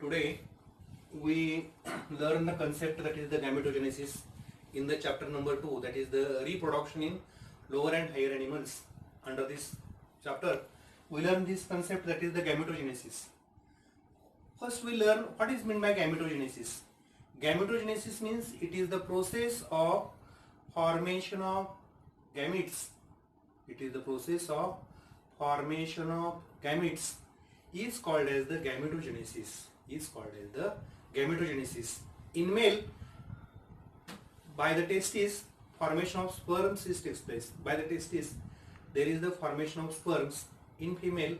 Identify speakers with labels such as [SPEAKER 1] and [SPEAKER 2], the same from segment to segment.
[SPEAKER 1] Today we learn the concept that is the gametogenesis in the chapter number 2, that is the reproduction in lower and higher animals. Under this chapter we learn this concept that is the gametogenesis. First we learn what is meant by gametogenesis. Gametogenesis means it is the process of formation of gametes. It is the process of formation of gametes is called as the gametogenesis. In male, by the testes, formation of sperms takes place. By the testes, there is the formation of sperms. In female,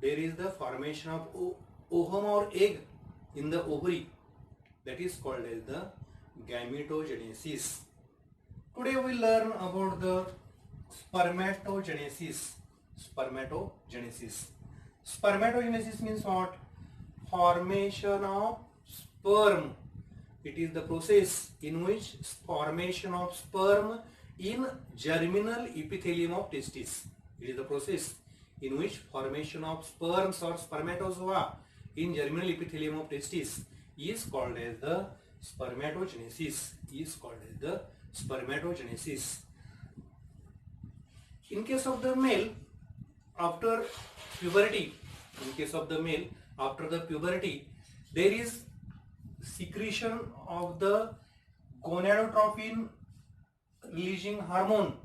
[SPEAKER 1] there is the formation of ovum or egg in the ovary. That is called as the gametogenesis. Today we learn about the spermatogenesis. Spermatogenesis means what? Formation of sperm. It is the process in which formation of sperm in germinal epithelium of testis. It is the process in which formation of sperms or spermatozoa in germinal epithelium of testis is called as the spermatogenesis. In case of the male, after puberty, there is secretion of the gonadotropin releasing hormone,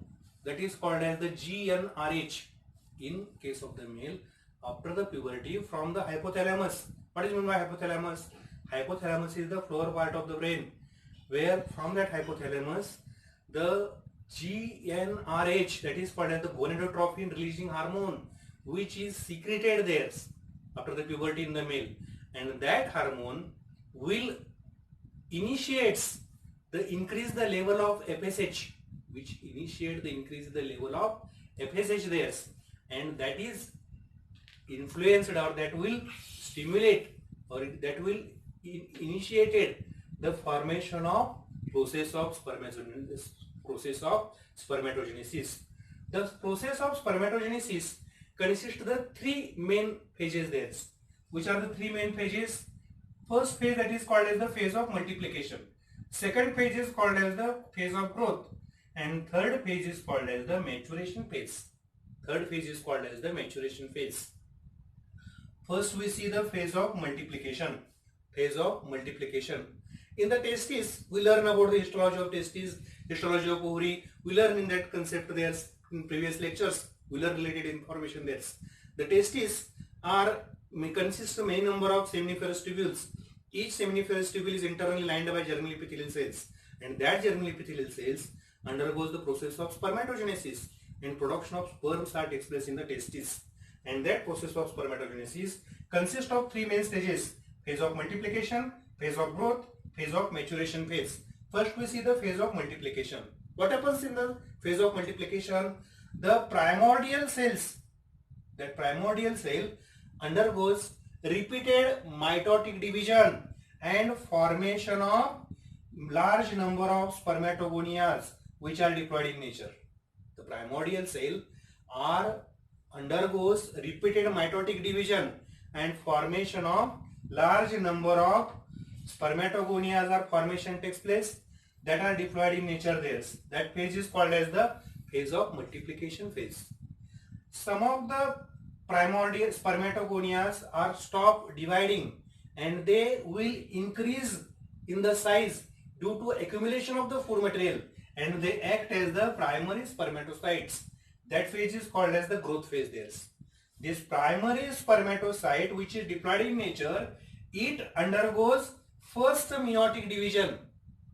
[SPEAKER 1] that is called as the GnRH. In case of the male, after the puberty, from the hypothalamus. What is meant by hypothalamus? Hypothalamus is the floor part of the brain, where from that hypothalamus the GnRH, that is called as the gonadotropin releasing hormone, which is secreted there after the puberty in the male, and that hormone will initiates the increase the level of FSH, which initiate the increase the level of FSH there, and that is influenced or that will stimulate or that will initiated the formation of process of spermatogenesis. The process of spermatogenesis consists of the three main phases there. Which are the three main phases? First phase, that is called as the phase of multiplication. Second phase is called as the phase of growth, and third phase is called as the maturation phase. First we see the phase of multiplication. In the testes, we learn about the histology of testes, histology of ovary. We learn in that concept there in previous lectures. We learn related information there. The testes consist of many number of seminiferous tubules. Each seminiferous tubule is internally lined by germinal epithelial cells, and that germinal epithelial cells undergoes the process of spermatogenesis, and production of sperms takes place in the testes. And that process of spermatogenesis consists of three main stages: phase of multiplication, phase of growth, phase of maturation phase. First we see the phase of multiplication. What happens in the phase of multiplication? The primordial cell undergoes repeated mitotic division and formation of large number of spermatogonias which are diploid in nature. The primordial cell undergoes repeated mitotic division and formation of large number of spermatogonias or formation takes place that are diploid in nature there. That phase is called as the phase of multiplication phase. Some of the primordial spermatogonias are stop dividing and they will increase in the size due to accumulation of the food material, and they act as the primary spermatocytes. That phase is called as the growth phase there. This primary spermatocyte, which is diploid in nature, it undergoes first meiotic division.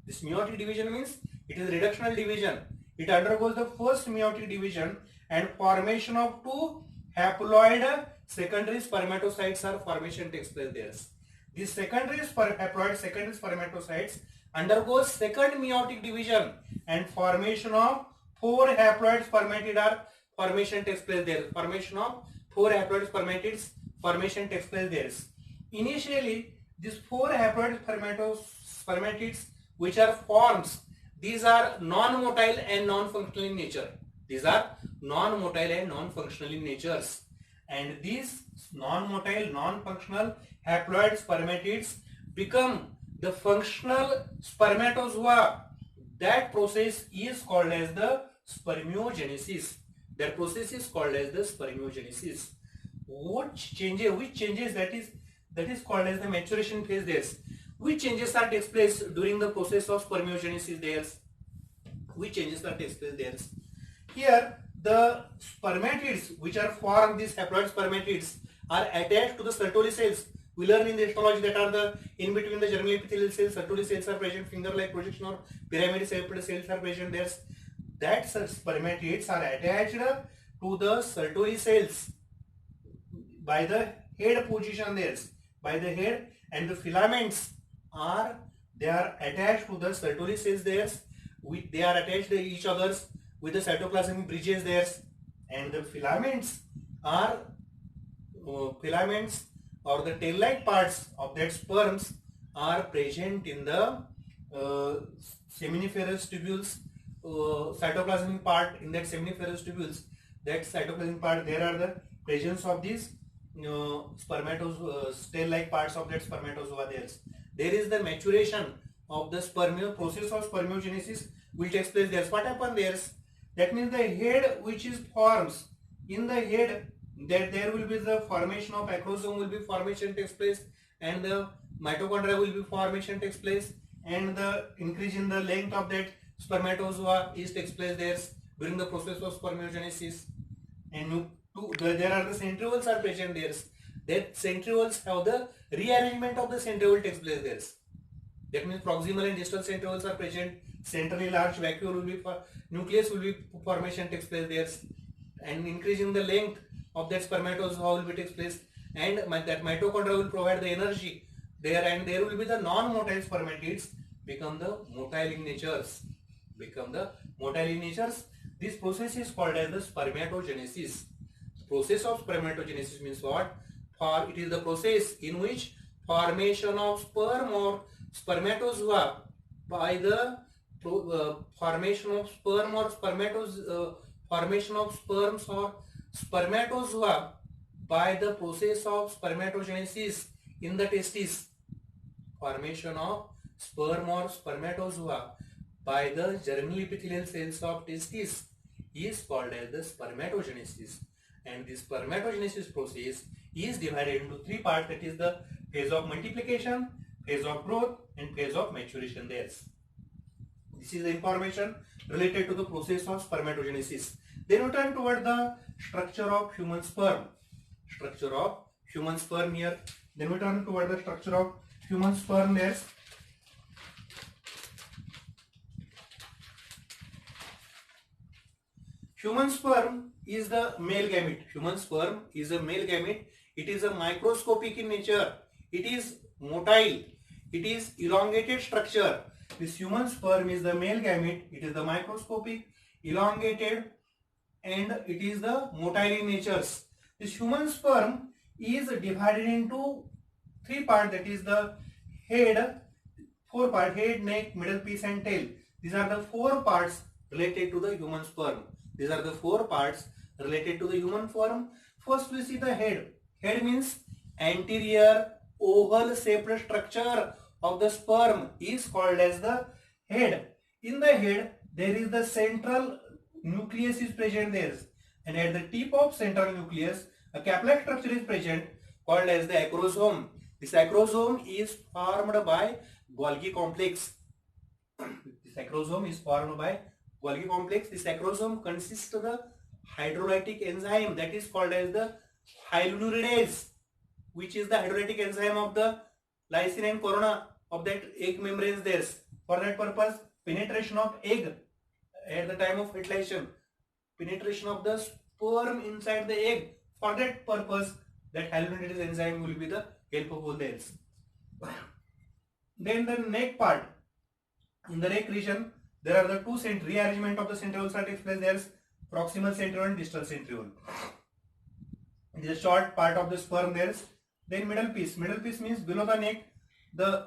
[SPEAKER 1] This meiotic division means it is reductional division. It undergoes the first meiotic division and formation of two haploid secondary spermatocytes or formation takes place there. These haploid secondary spermatocytes undergoes second meiotic division and formation of four haploid spermatid or formation takes place there. Initially, these four haploid spermatids which are forms, these are non-motile and non-functional in nature. and these non-motile, non-functional haploid spermatids become the functional spermatozoa. That process is called as the spermiogenesis. That process is called as the spermiogenesis. Which changes that is called as the maturation phase there. Which changes are takes place during the process of spermiogenesis there? Which changes are takes place there? Here the spermatids which are formed, these haploid spermatids, are attached to the Sertoli cells. We learn in the histology that are the in between the germinal epithelial cells, Sertoli cells are present, finger-like projection or pyramid shaped cells are present there. That spermatids are attached to the Sertoli cells by the head position there, by the head, and the filaments are attached to the Sertoli cells there. They are attached to each others with the cytoplasmic bridges there, and the filaments are filaments or the tail-like parts of that sperms are present in the seminiferous tubules, cytoplasmic part in that seminiferous tubules. That cytoplasmic part, there are the presence of these tail-like parts of that spermatozoa there. There is the maturation of the process of spermiogenesis will take place there. What happens there? That means the head which is forms, in the head that there will be the formation of acrosome will be formation takes place, and the mitochondria will be formation takes place, and the increase in the length of that spermatozoa is takes place there during the process of spermiogenesis. And there are the centrioles are present there. That centrioles have the rearrangement of the centriole takes place there. That means proximal and distal centrioles are present. Centrally large vacuole will be nucleus will be formation takes place there, and increase in the length of that spermatozoa will be takes place, and that mitochondria will provide the energy there, and there will be the non-motile spermatids become the motile in natures. This process is called as the spermatogenesis. The process of spermatogenesis means what? It is the process in which formation of sperm or spermatozoa by the formation of sperm or formation of sperms or spermatozoa by the process of spermatogenesis in the testis. Formation of sperm or spermatozoa by the germinal epithelial cells of testis is called as the spermatogenesis, and this spermatogenesis process is divided into three parts, that is the phase of multiplication, phase of growth, and phase of maturation there. This is the information related to the process of spermatogenesis. Then we turn toward the structure of human sperm. Structure of human sperm here. Then we turn toward the structure of human sperm there. Human sperm is the male gamete. Human sperm is a male gamete. It is a microscopic in nature. It is motile. It is elongated structure. This human sperm is the male gamete. It is the microscopic, elongated, and it is the motile in nature. This human sperm is divided into three parts, that is the head, four parts: head, neck, middle piece, and tail. These are the four parts related to the human sperm. These are the four parts related to the human sperm. First we see the head. Head means anterior oval shaped structure of the sperm is called as the head. In the head there is the central nucleus is present there, and at the tip of central nucleus a cap-like structure is present called as the acrosome. This acrosome is formed by Golgi complex. This acrosome is formed by Golgi complex. This acrosome consists of the hydrolytic enzyme that is called as the hyaluronidase, which is the hydrolytic enzyme of the lysine and corona of that egg membranes there. For that purpose, penetration of egg at the time of fertilization, penetration of the sperm inside the egg, for that purpose that hyaluronidase enzyme will be the helpful there. Then the neck part. In the neck region there are the two rearrangement of the centrioles that takes place. There is proximal centriole and distal centriole. This is short part of the sperm there. Then middle piece. Middle piece means below the neck the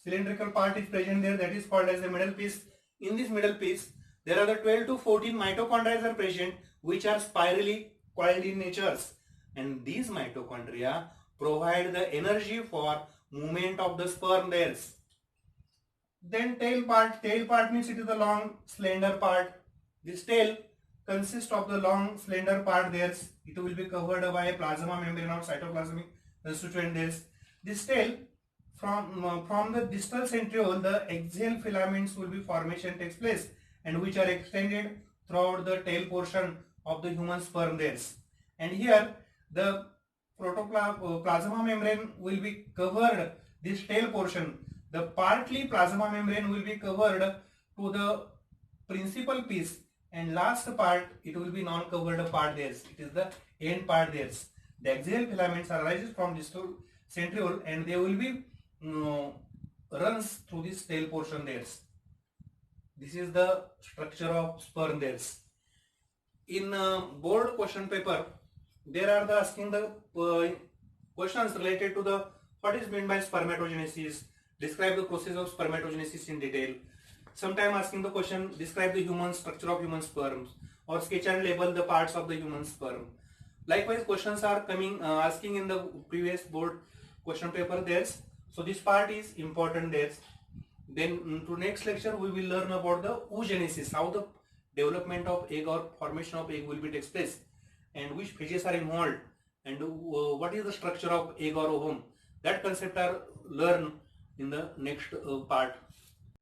[SPEAKER 1] cylindrical part is present there, that is called as the middle piece. In this middle piece there are the 12 to 14 mitochondria are present, which are spirally coiled in nature. and these mitochondria provide the energy for movement of the sperm cells. Then tail part means it is the long slender part. This tail consists of the long slender part there. It will be covered by a plasma membrane or cytoplasmic constituent there. This tail, from the distal centriole, the axial filaments will be formation takes place, and which are extended throughout the tail portion of the human sperm there. And here the plasma membrane will be covered this tail portion. The partly plasma membrane will be covered to the principal piece, and last part it will be non-covered part there. It is the end part there. The axial filaments arises from distal centriole and they will be runs through this tail portion there. This is the structure of sperm there. In board question paper, there are asking the questions related to the what is meant by spermatogenesis, describe the process of spermatogenesis in detail. Sometime asking the question, describe the human structure of human sperms, or sketch and label the parts of the human sperm. Likewise, questions are coming asking in the previous board question paper there. So this part is important there. Then to next lecture we will learn about the oogenesis, how the development of egg or formation of egg will be takes place, and which phases are involved, and what is the structure of egg or ovum. That concept are learned in the next part.